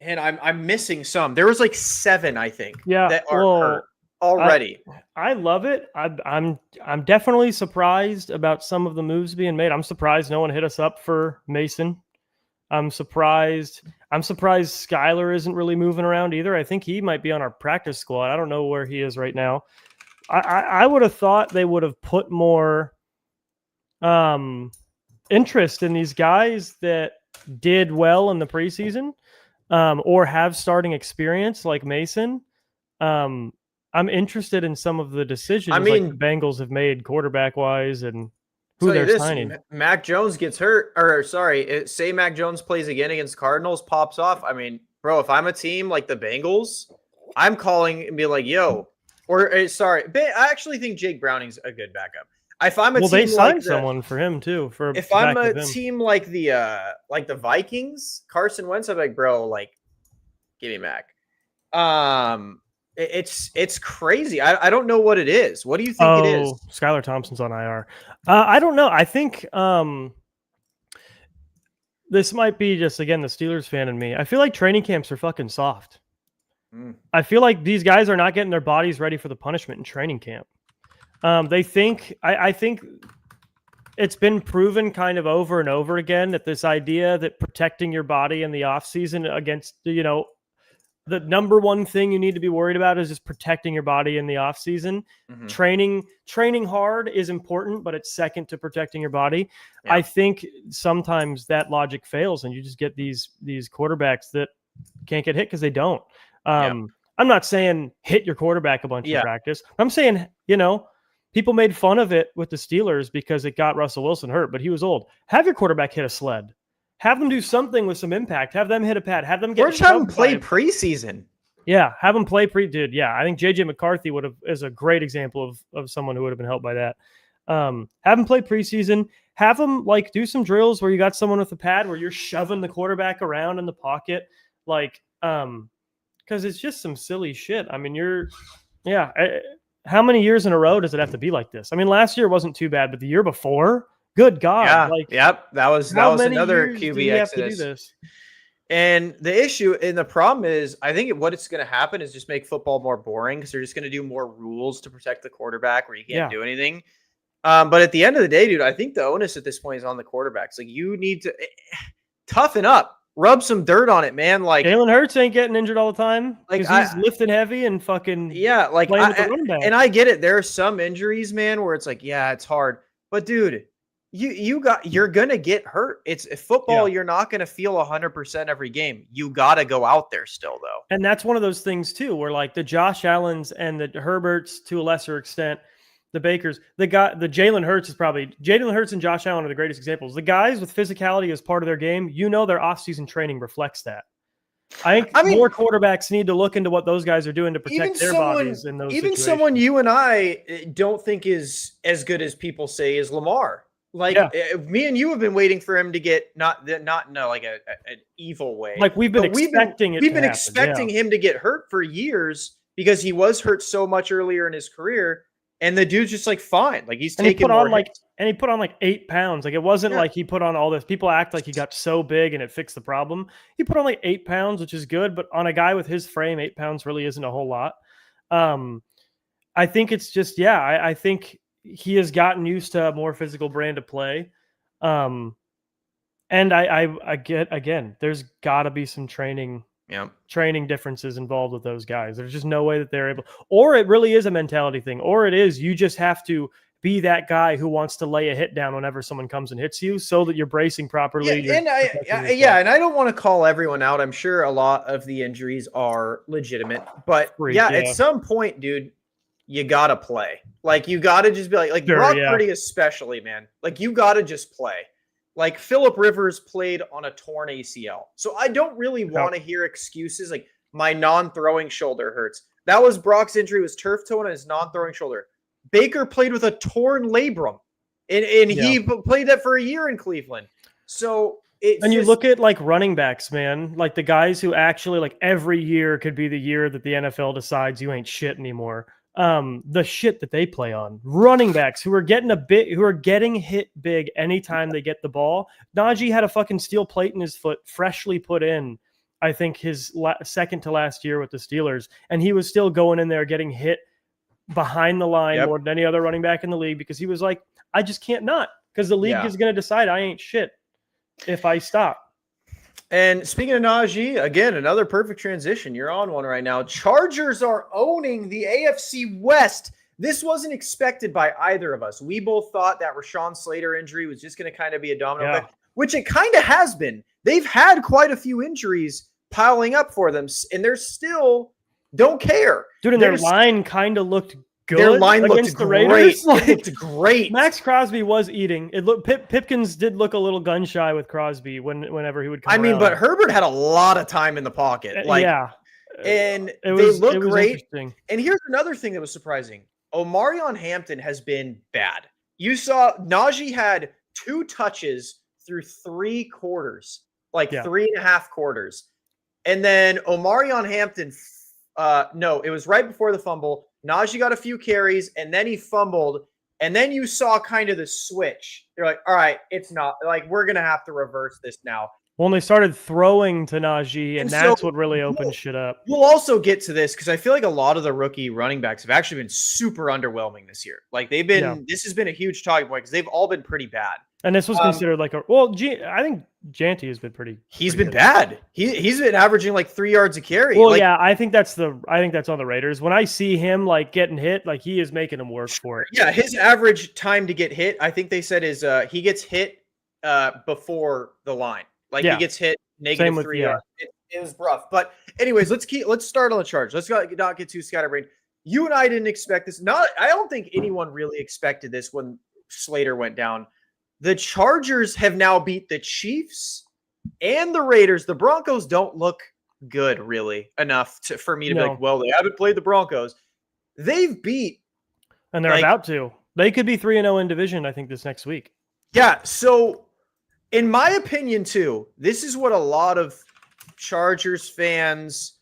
A: and I'm missing some. There was like 7, I think, that are hurt already.
B: I love it. I'm definitely surprised about some of the moves being made. I'm surprised no one hit us up for Mason. I'm surprised Skyler isn't really moving around either. I think he might be on our practice squad. I don't know where he is right now. I would have thought they would have put more interest in these guys that did well in the preseason or have starting experience like Mason. I'm interested in some of the decisions like the Bengals have made quarterback-wise and who they're signing.
A: Mac Jones gets hurt, say Mac Jones plays again against Cardinals, pops off. Bro, if I'm a team like the Bengals, I'm calling and be like, yo, I actually think Jake Browning's a good backup. If I'm a team
B: they signed someone for him too.
A: If I'm a team like the Vikings, Carson Wentz, I'm like, bro, like, give me Mac. It's crazy. I don't know what it is. What do you think it is?
B: Skylar Thompson's on IR. I don't know. I think this might be just, again, the Steelers fan in me. I feel like training camps are fucking soft. I feel like these guys are not getting their bodies ready for the punishment in training camp. I think it's been proven kind of over and over again that this idea that protecting your body in the off season against, the number one thing you need to be worried about is just protecting your body in the off season. Training hard is important, but it's second to protecting your body. I think sometimes that logic fails and you just get these quarterbacks that can't get hit because they don't. I'm not saying hit your quarterback a bunch in practice. I'm saying, people made fun of it with the Steelers because it got Russell Wilson hurt, but he was old. Have your quarterback hit a sled. Have them do something with some impact. Have them hit a pad. Have them get.
A: Or just have them play preseason.
B: Yeah, have him play dude. Yeah, I think JJ McCarthy is a great example of someone who would have been helped by that. Have him play preseason. Have him like do some drills where you got someone with a pad where you're shoving the quarterback around in the pocket, like because it's just some silly shit. I mean, how many years in a row does it have to be like this? I mean, last year wasn't too bad, but the year before, good God,
A: Yeah.
B: like
A: Yep. That was
B: how many
A: another
B: years do
A: QB
B: we have to do
A: exodus.
B: this?
A: And the issue and the problem is, I think what it's going to happen is just make football more boring because they're just going to do more rules to protect the quarterback where you can't do anything. But at the end of the day, dude, I think the onus at this point is on the quarterbacks. Like you need to toughen up, rub some dirt on it, man. Like
B: Jalen Hurts ain't getting injured all the time because he's lifting heavy and fucking
A: like
B: playing with the running back.
A: And I get it. There are some injuries, man, where it's like, yeah, it's hard. But dude, you're gonna get hurt. It's football.
B: Yeah.
A: You're not gonna feel 100% every game. You gotta go out there still, though.
B: And that's one of those things too, where like the Josh Allens and the Herberts to a lesser extent, the Bakers, the Jalen Hurts and Josh Allen are the greatest examples. The guys with physicality as part of their game, their offseason training reflects that. I think more quarterbacks need to look into what those guys are doing to protect their bodies in those situations.
A: Someone you and I don't think is as good as people say is Lamar. Like me and you have been waiting for him to get not in like an evil way.
B: Like we've been expecting
A: him to get hurt for years because he was hurt so much earlier in his career. And the dude's just like fine. Like he's taking more hits.
B: And he put on like 8 pounds. Like it wasn't like he put on all this. People act like he got so big and it fixed the problem. He put on like 8 pounds, which is good. But on a guy with his frame, 8 pounds really isn't a whole lot. I think it's just, I think he has gotten used to a more physical brand of play. And I get, again, there's got to be some training differences involved with those guys. There's just no way that they're able, or it really is a mentality thing, or it is you just have to be that guy who wants to lay a hit down whenever someone comes and hits you so that you're bracing properly.
A: And I don't want to call everyone out. I'm sure a lot of the injuries are legitimate, but at some point, dude, you got to play. Like you got to just be like Brock Purdy especially, man. Like you got to just play. Like Phillip Rivers played on a torn ACL. So I don't really want to hear excuses like my non-throwing shoulder hurts. That was Brock's injury, was turf toe on his non-throwing shoulder. Baker played with a torn labrum, and he played that for a year in Cleveland. So
B: you look at like running backs, man, like the guys who actually like every year could be the year that the NFL decides you ain't shit anymore. The shit that they play on, running backs who are getting hit big anytime they get the ball. Najee had a fucking steel plate in his foot, freshly put in, I think his second to last year with the Steelers, and he was still going in there getting hit behind the line more than any other running back in the league because he was like, I just can't not, because the league is going to decide I ain't shit if I stop.
A: And speaking of Najee, again, another perfect transition. You're on one right now. Chargers are owning the AFC West. This wasn't expected by either of us. We both thought that Rashawn Slater injury was just going to kind of be a domino effect, which it kind of has been. They've had quite a few injuries piling up for them, and they're still don't care.
B: Dude, and their line kind of looked good.
A: Their line looked great. It looked great.
B: Max Crosby was eating. It looked Pipkins did look a little gun shy with Crosby whenever he would come around.
A: But Herbert had a lot of time in the pocket. And they look great. And here's another thing that was surprising. Omarion Hampton has been bad. You saw Najee had 2 touches through 3 quarters, 3.5 quarters. And then Omarion Hampton, it was right before the fumble. Najee got a few carries, and then he fumbled, and then you saw kind of the switch. You're like, all right, it's not like we're going to have to reverse this now.
B: Well, they started throwing to Najee, and that's what really opened shit up.
A: We'll also get to this because I feel like a lot of the rookie running backs have actually been super underwhelming this year. Like they've been, this has been a huge talking point because they've all been pretty bad.
B: And this was considered like I think Janty has been pretty.
A: He's been bad. He's been averaging like 3 yards a carry.
B: Well, I think that's on the Raiders. When I see him like getting hit, like he is making him work for it.
A: Yeah, his average time to get hit, I think they said is he gets hit before the line. Like he gets hit negative 3 yards. It was rough. But anyways, let's start on the charge. Let's not get too scatterbrained. You and I didn't expect this. I don't think anyone really expected this when Slater went down. The Chargers have now beat the Chiefs and the Raiders. The Broncos don't look good, really, enough for me to be
B: No,
A: like, well, they haven't played the Broncos. They've beat,
B: and they're
A: like,
B: about to. They could be 3-0 in division, I think, this next week.
A: yeah. So, in my opinion, too, this is what a lot of Chargers fans,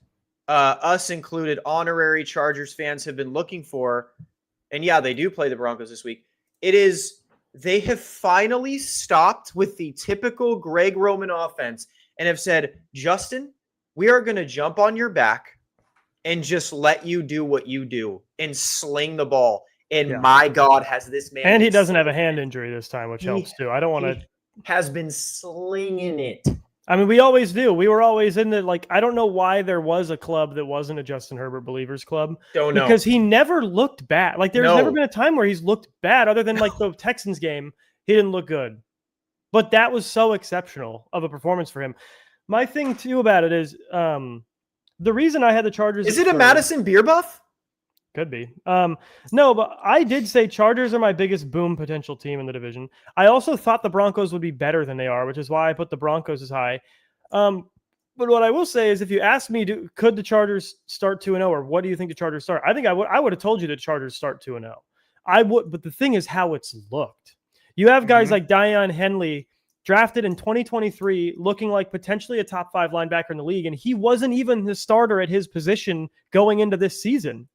A: us included, honorary Chargers fans have been looking for. And yeah, they do play the Broncos this week. It is, they have finally stopped with the typical Greg Roman offense and have said, Justin, we are going to jump on your back and just let you do what you do and sling the ball. And my God, has this man.
B: And he doesn't have a hand injury this time, which
A: He-
B: helps too. I don't want to.
A: Has been slinging it.
B: I mean, we always do. We were always in the, like, I don't know why there was a club that wasn't a Justin Herbert Believers Club.
A: Don't know.
B: Because he never looked bad. Like, there's
A: No.
B: never been a time where he's looked bad other than, like, the Texans game. He didn't look good. But that was so exceptional of a performance for him. My thing, too, about it is the reason I had the Chargers.
A: Is it a Madison beer buff?
B: Could be. No, but I did say Chargers are my biggest boom potential team in the division. I also thought the Broncos would be better than they are, which is why I put the Broncos as high. But what I will say is, if you ask me, could the Chargers start 2-0, or what do you think the Chargers start? I think I would have told you the Chargers start 2-0. I would, but the thing is how it's looked. You have guys like Dion Henley drafted in 2023, looking like potentially a top 5 linebacker in the league, and he wasn't even the starter at his position going into this season.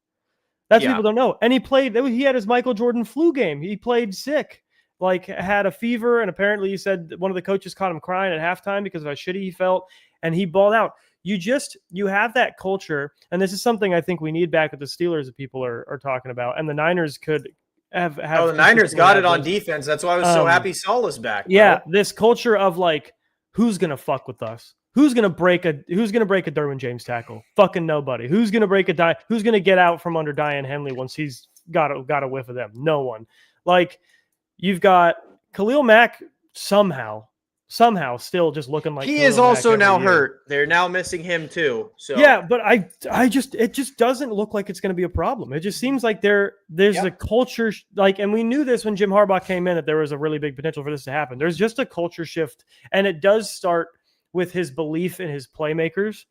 B: That's what people don't know. And he had his Michael Jordan flu game. He played sick, like had a fever. And apparently he said one of the coaches caught him crying at halftime because of how shitty he felt. And he balled out. You have that culture. And this is something I think we need back at the Steelers that people are talking about. And the Niners could have.
A: The Niners got it on defense. That's why I was so happy Saleh's back. Bro.
B: Yeah. This culture of like, who's going to fuck with us? Who's gonna break a Derwin James tackle? Fucking nobody. Who's gonna Who's gonna get out from under Diane Henley once he's got a whiff of them? No one. Like, you've got Khalil Mack somehow still just looking like
A: he is also now hurt. They're now missing him too. So
B: yeah, but it just doesn't look like it's going to be a problem. It just seems like there's a culture and we knew this when Jim Harbaugh came in, that there was a really big potential for this to happen. There's just a culture shift, and it does start with his belief in his playmakers.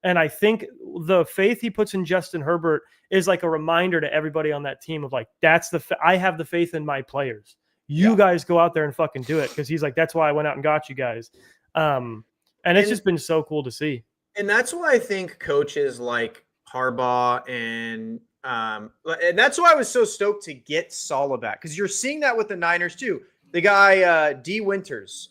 B: And I think the faith he puts in Justin Herbert is like a reminder to everybody on that team of like, I have the faith in my players. You guys go out there and fucking do it. Cause he's like, that's why I went out and got you guys. And it's just been so cool to see.
A: And that's why I think coaches like Harbaugh and that's why I was so stoked to get Saleh back. Cause you're seeing that with the Niners too. The guy, D Winters,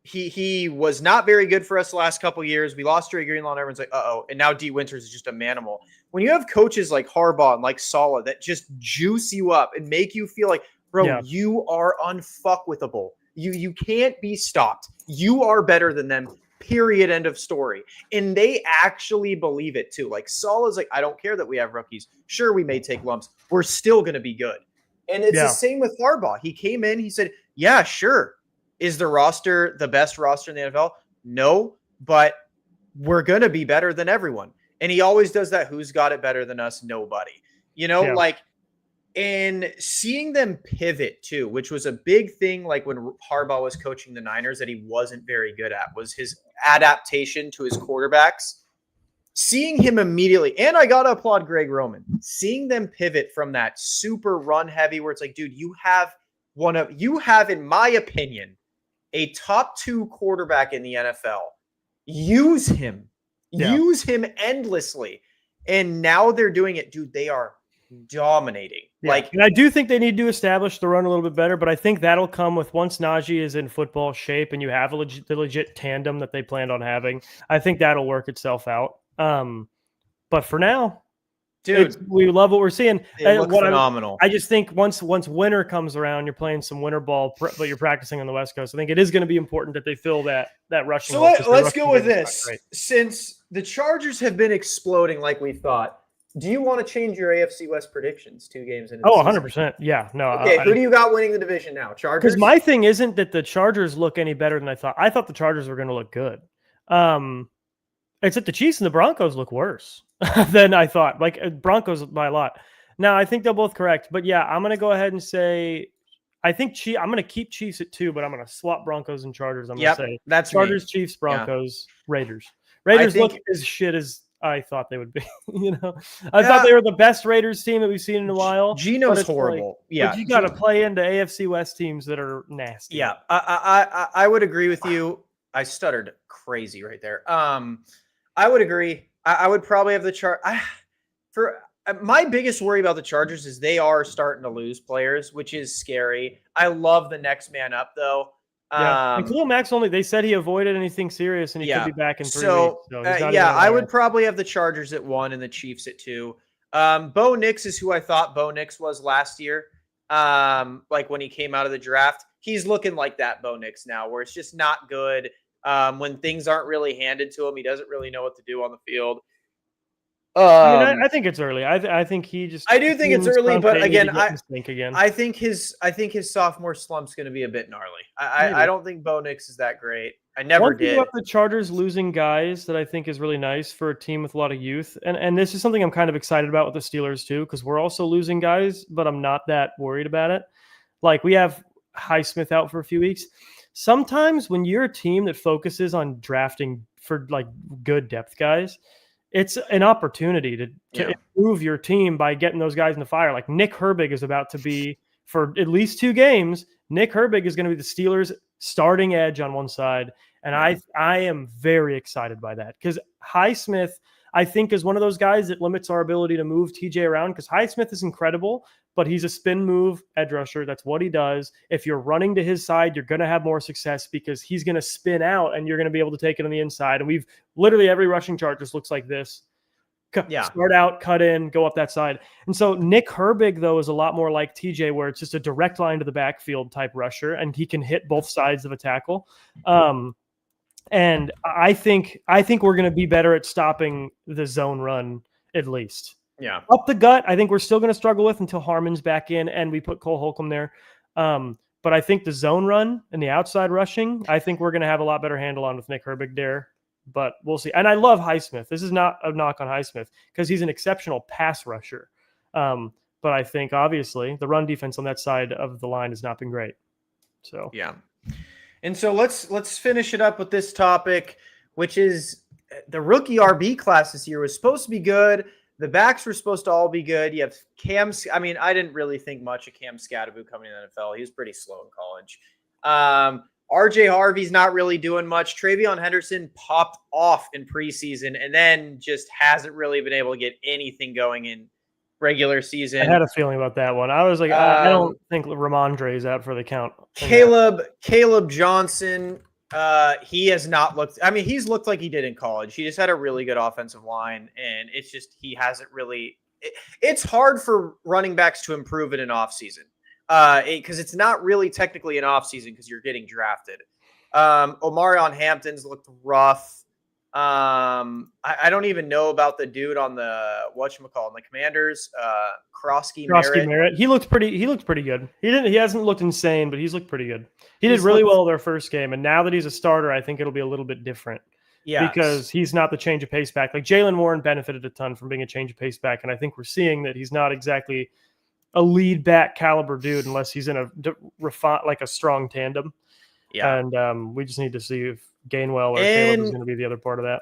A: he was not very good for us the last couple of years. We lost Dre Greenlaw, and everyone's like, uh-oh. And now D Winters is just a manimal. When you have coaches like Harbaugh and like Saleh that just juice you up and make you feel like, bro, you are unfuckwithable. You can't be stopped. You are better than them, period, end of story. And they actually believe it too. Like, Saleh's like, I don't care that we have rookies. Sure, we may take lumps. We're still going to be good. And it's the same with Harbaugh. He came in, he said, yeah, sure. Is the roster the best roster in the NFL? No, but we're going to be better than everyone. And he always does that. Who's got it better than us? Nobody. And seeing them pivot too, which was a big thing, like when Harbaugh was coaching the Niners that he wasn't very good at, was his adaptation to his quarterbacks. Seeing him immediately, and I got to applaud Greg Roman, seeing them pivot from that super run heavy where it's like, dude, you have, in my opinion, a top 2 quarterback in the NFL. Use him endlessly. And now they're doing it. Dude, they are dominating.
B: And I do think they need to establish the run a little bit better, but I think that'll come with once Najee is in football shape and you have the legit tandem that they planned on having. I think that'll work itself out. But for now, dude, we love what we're seeing.
A: They look phenomenal.
B: I just think once winter comes around, you're playing some winter ball, but you're practicing on the West Coast. I think it is going to be important that they fill that rushing.
A: So let's go with this. Since the Chargers have been exploding like we thought, do you want to change your AFC West predictions 2 games into the season?
B: 100%. Yeah. No.
A: Okay, who do you got winning the division now? Chargers?
B: Because my thing isn't that the Chargers look any better than I thought. I thought the Chargers were going to look good. It's that the Chiefs and the Broncos look worse than I thought. Like, Broncos by a lot. Now, I think they're both correct. But, yeah, I'm going to go ahead and say I think I'm going to keep Chiefs at 2, but I'm going to swap Broncos and Chargers. I'm
A: Yep,
B: going to say
A: that's
B: Chargers,
A: me.
B: Chiefs,
A: Yeah.
B: Broncos, Raiders.
A: I
B: Raiders look
A: think
B: as shit as I thought they would be. I thought they were the best Raiders team that we've seen in a while. But
A: Geno's
B: it's like,
A: horrible.
B: but
A: Yeah.
B: you got to play into AFC West teams that are nasty.
A: Yeah. I would agree with you. I stuttered crazy right there. I would agree. I would probably have the my biggest worry about the Chargers is they are starting to lose players, which is scary. I love the next man up though.
B: Yeah, and Khalil Mack's they said he avoided anything serious, and he could be back in 3 weeks. So he's not
A: I would probably have the Chargers at 1 and the Chiefs at 2. Bo Nix is who I thought Bo Nix was last year. Like when he came out of the draft, he's looking like that Bo Nix now, where it's just not good. When things aren't really handed to him, he doesn't really know what to do on the field.
B: I think it's early. I think he just.
A: I do think it's early, but again,
B: again.
A: I think his sophomore slump's going to be a bit gnarly. I don't think Bo Nix is that great. I never did.
B: One thing about the Chargers losing guys that I think is really nice for a team with a lot of youth, and this is something I'm kind of excited about with the Steelers too, because we're also losing guys, but I'm not that worried about it. Like we have Highsmith out for a few weeks. Sometimes when you're a team that focuses on drafting for like good depth guys, it's an opportunity to improve your team by getting those guys in the fire. Like Nick Herbig is about to be, for at least 2 games, Nick Herbig is going to be the Steelers' starting edge on one side. And I am very excited by that because Highsmith, I think, is one of those guys that limits our ability to move TJ around because Highsmith is incredible, but he's a spin move edge rusher. That's what he does. If you're running to his side, you're going to have more success because he's going to spin out and you're going to be able to take it on the inside. And we've literally every rushing chart just looks like this. Start out, cut in, go up that side. And so Nick Herbig, though, is a lot more like TJ, where it's just a direct line to the backfield type rusher, and he can hit both sides of a tackle. And I think we're going to be better at stopping the zone run at least.
A: Yeah.
B: Up the gut, I think we're still going to struggle with until Harmon's back in and we put Cole Holcomb there. But I think the zone run and the outside rushing, I think we're going to have a lot better handle on with Nick Herbig there. But we'll see. And I love Highsmith. This is not a knock on Highsmith because he's an exceptional pass rusher. But I think obviously the run defense on that side of the line has not been great. So
A: yeah. And so let's finish it up with this topic, which is the rookie RB class this year was supposed to be good. The backs were supposed to all be good. You have Cam. I mean, I didn't really think much of Cam Scatterbo coming in the NFL. He was pretty slow in college. RJ Harvey's not really doing much. Travion Henderson popped off in preseason and then just hasn't really been able to get anything going in regular season.
B: I had a feeling about that one. I was like, I don't think Ramondre is out for the count.
A: Caleb Johnson, he has not looked. I mean, he's looked like he did in college. He just had a really good offensive line, and it's just he hasn't really. It's hard for running backs to improve in an offseason. Because it's not really technically an offseason because you're getting drafted. Omarion Hampton's looked rough. I don't even know about the dude on the whatchamacallit, the Commanders, Krosky Merritt.
B: He looked pretty good. He hasn't looked insane, but he's looked pretty good. He did really well their first game, and now that he's a starter, I think it'll be a little bit different. Yeah. Because he's not the change of pace back. Like Jaylen Warren benefited a ton from being a change of pace back, and I think we're seeing that he's not exactly a lead back caliber dude unless he's in a strong tandem. Yeah. And we just need to see if Gainwell or Caleb is going to be the other part of that.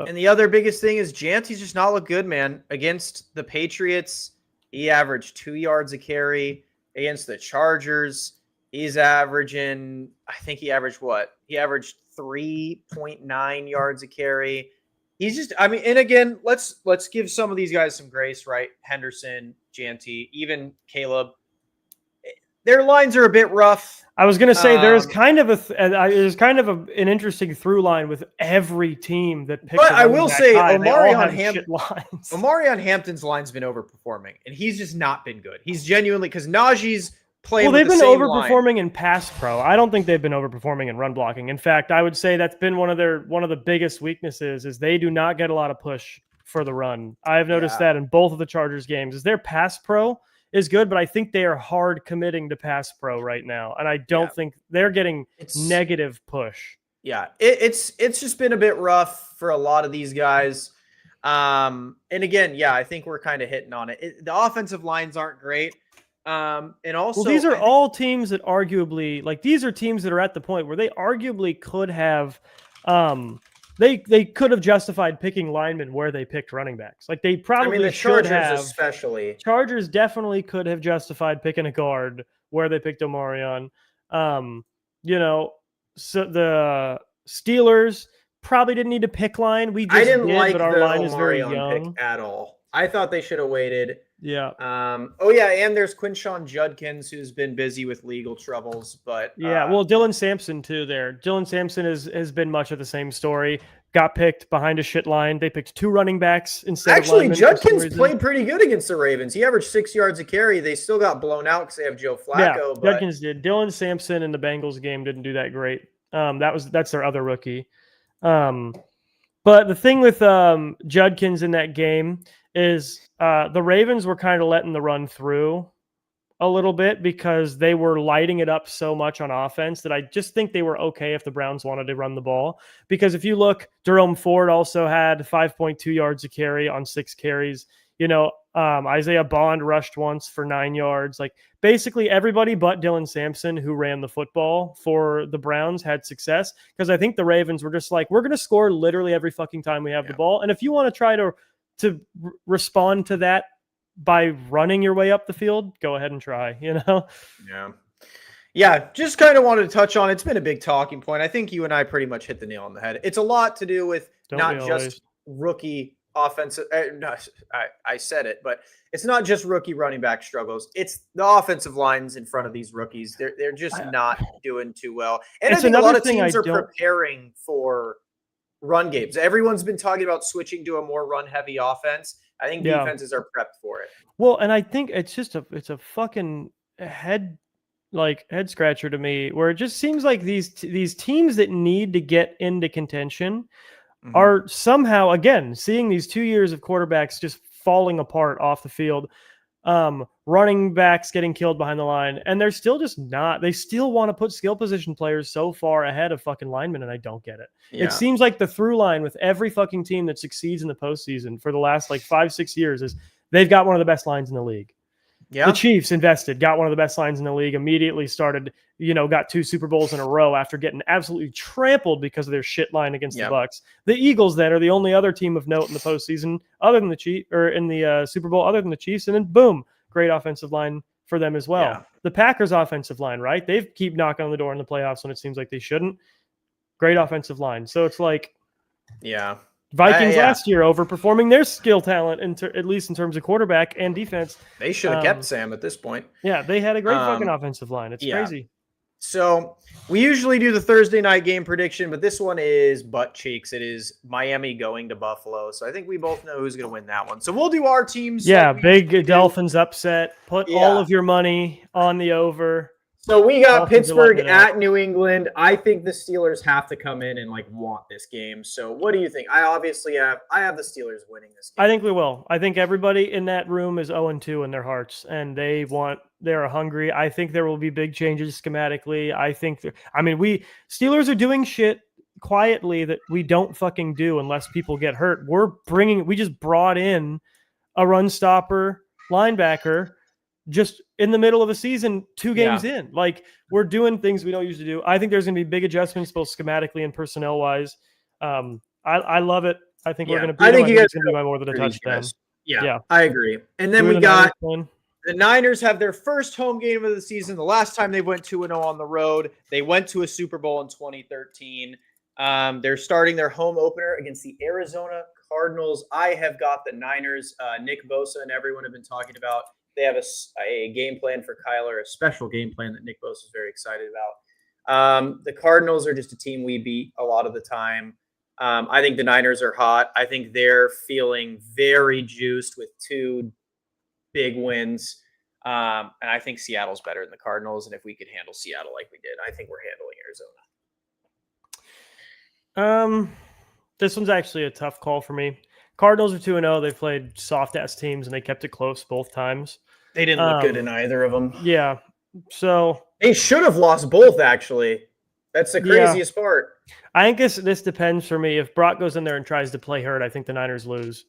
A: And the other biggest thing is Janty's just not look good, man. Against the Patriots, he averaged 2 yards a carry. Against the Chargers, he's averaging, I think he averaged what? He averaged 3.9 yards a carry. He's just, I mean, and again, let's give some of these guys some grace, right? Henderson, Janty, even Caleb. Their lines are a bit rough.
B: I was going to say there's kind of an interesting through line with every team that picks.
A: But I will say, Omarion Hampton's line's been overperforming, and he's just not been good. He's genuinely because Najee's playing.
B: Well, they've been overperforming
A: line.
B: In pass pro. I don't think they've been overperforming in run blocking. In fact, I would say that's been one of the biggest weaknesses is they do not get a lot of push for the run. I've noticed that in both of the Chargers games. Is their pass pro is good, but I think they are hard committing to pass pro right now, and I don't think they're getting negative push.
A: Yeah, it's just been a bit rough for a lot of these guys. And again, I think we're kind of hitting on it. The offensive lines aren't great. And
B: Well,
A: also,
B: these are
A: I think
B: all teams that arguably, like, these are teams that are at the point where they arguably could have, they could have justified picking linemen where they picked running backs. Like, they
A: the
B: probably should
A: Chargers
B: have.
A: especially.
B: Chargers definitely could have justified picking a guard where they picked Omarion. Um, you know, so the Steelers probably didn't need to pick line. We
A: I
B: just
A: didn't
B: did, but
A: like
B: our
A: the
B: line is very
A: Omarion pick
B: young.
A: at all. I thought they should have waited.
B: Yeah.
A: Oh yeah, and there's Quinshawn Judkins who's been busy with legal troubles, but
B: Yeah, well, Dylan Sampson too. There, Dylan Sampson has been much of the same story. Got picked behind a shit line. They picked 2 running backs instead of
A: actually
B: linemen for some
A: Judkins
B: reason.
A: played pretty good against the Ravens. He averaged 6 yards a carry. They still got blown out because they have Joe
B: Yeah,
A: Flacco. But
B: Judkins did. Dylan Sampson in the Bengals game didn't do that great. That's their other rookie. But the thing with Judkins in that game is the Ravens were kind of letting the run through a little bit because they were lighting it up so much on offense that I just think they were okay if the Browns wanted to run the ball. Because if you look, Jerome Ford also had 5.2 yards a carry on 6 carries. Isaiah Bond rushed once for 9 yards. Like, basically everybody but Dylan Sampson who ran the football for the Browns had success, because I think the Ravens were just like, we're going to score literally every fucking time we have the ball. And if you want to try to respond to that by running your way up the field, go ahead and try,
A: Yeah, just kind of wanted to touch on, it's been a big talking point. I think you and I pretty much hit the nail on the head. It's a lot to do with not just rookie offensive. No, I said it, but it's not just rookie running back struggles. It's the offensive lines in front of these rookies. They're just not doing too well. And I think a lot of teams are preparing for run games. Everyone's been talking about switching to a more run-heavy offense. I think defenses are prepped for it.
B: Well, and I think it's a fucking head scratcher to me, where it just seems like these teams that need to get into contention are somehow, again, seeing these 2 years of quarterbacks just falling apart off the field, running backs getting killed behind the line, and they're still just not. They still want to put skill position players so far ahead of fucking linemen, and I don't get it. Yeah. It seems like the through line with every fucking team that succeeds in the postseason for the last 5-6 years is they've got one of the best lines in the league. Yeah. The Chiefs invested, got one of the best lines in the league, immediately started, got 2 Super Bowls in a row after getting absolutely trampled because of their shit line against the Bucs. The Eagles then are the only other team of note in the postseason, other than the Chiefs, or in the Super Bowl, other than the Chiefs, and then boom, great offensive line for them as well. Yeah. The Packers' offensive line, right? They keep knocking on the door in the playoffs when it seems like they shouldn't. Great offensive line. So it's like, Vikings last year overperforming their skill talent, at least in terms of quarterback and defense.
A: They should have kept Sam at this point.
B: Yeah, they had a great fucking offensive line. It's crazy.
A: So we usually do the Thursday night game prediction, but this one is butt cheeks. It is Miami going to Buffalo. So I think we both know who's going to win that one. So we'll do our teams.
B: Yeah, big Dolphins upset. Put all of your money on the over.
A: So we got Pittsburgh at New England. I think the Steelers have to come in and want this game. So what do you think? I have the Steelers winning this game.
B: I think we will. I think everybody in that room is 0-2 in their hearts, and they're hungry. I think there will be big changes schematically. Steelers are doing shit quietly that we don't fucking do unless people get hurt. We just brought in a run stopper linebacker just in the middle of a season, 2 games in. We're doing things we don't usually do. I think there's going to be big adjustments both schematically and personnel wise. I love it. I think we're going to beat them. I think it's going to be by more than a touchdown.
A: Yeah, I agree. And then we got the Niners have their first home game of the season. The last time they went 2-0 on the road, they went to a Super Bowl in 2013. They're starting their home opener against the Arizona Cardinals. I have got the Niners. Nick Bosa and everyone have been talking about. They have a game plan for Kyler, a special game plan that Nick Bosa is very excited about. The Cardinals are just a team we beat a lot of the time. I think the Niners are hot. I think they're feeling very juiced with 2 big wins. And I think Seattle's better than the Cardinals. And if we could handle Seattle like we did, I think we're handling
B: Arizona. This one's actually a tough call for me. Cardinals are 2-0. They played soft-ass teams, and they kept it close both times.
A: They didn't look good in either of them.
B: Yeah. So
A: they should have lost both, actually. That's the craziest part.
B: I think this depends for me. If Brock goes in there and tries to play hurt, I think the Niners lose.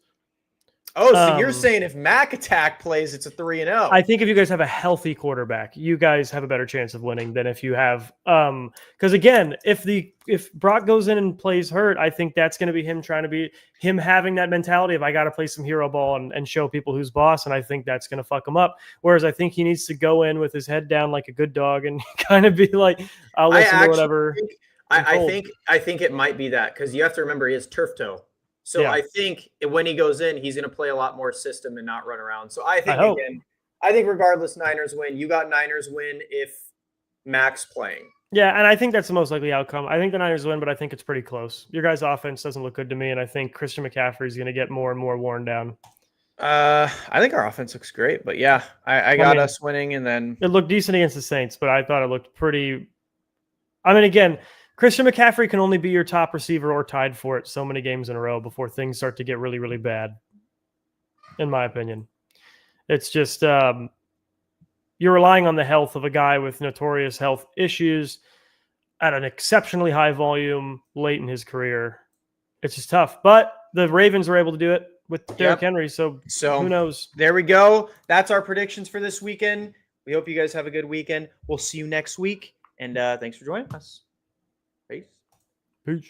A: Oh, so you're saying if Mac Attack plays, it's a 3-0.
B: I think if you guys have a healthy quarterback, you guys have a better chance of winning than if you have because again, if Brock goes in and plays hurt, I think that's going to be him trying to be him having that mentality of I got to play some hero ball and show people who's boss, and I think that's going to fuck him up. Whereas I think he needs to go in with his head down like a good dog and kind of be like, I'll listen to whatever.
A: I think it might be that because you have to remember he has turf toe. So
B: Yeah.
A: I think when he goes in, he's going to play a lot more system and not run around. So I think regardless, Niners win. You got Niners win if Mac's playing.
B: Yeah, and I think that's the most likely outcome. I think the Niners win, but I think it's pretty close. Your guys' offense doesn't look good to me, and I think Christian McCaffrey is going to get more and more worn down.
A: I think our offense looks great, but yeah, I got us winning, and then
B: it looked decent against the Saints, but I thought it looked pretty. I mean, again, Christian McCaffrey can only be your top receiver or tied for it so many games in a row before things start to get really, really bad, in my opinion. It's just you're relying on the health of a guy with notorious health issues at an exceptionally high volume late in his career. It's just tough. But the Ravens were able to do it with Derrick Henry, so who knows?
A: There we go. That's our predictions for this weekend. We hope you guys have a good weekend. We'll see you next week, and thanks for joining us. Peace.
B: Peace.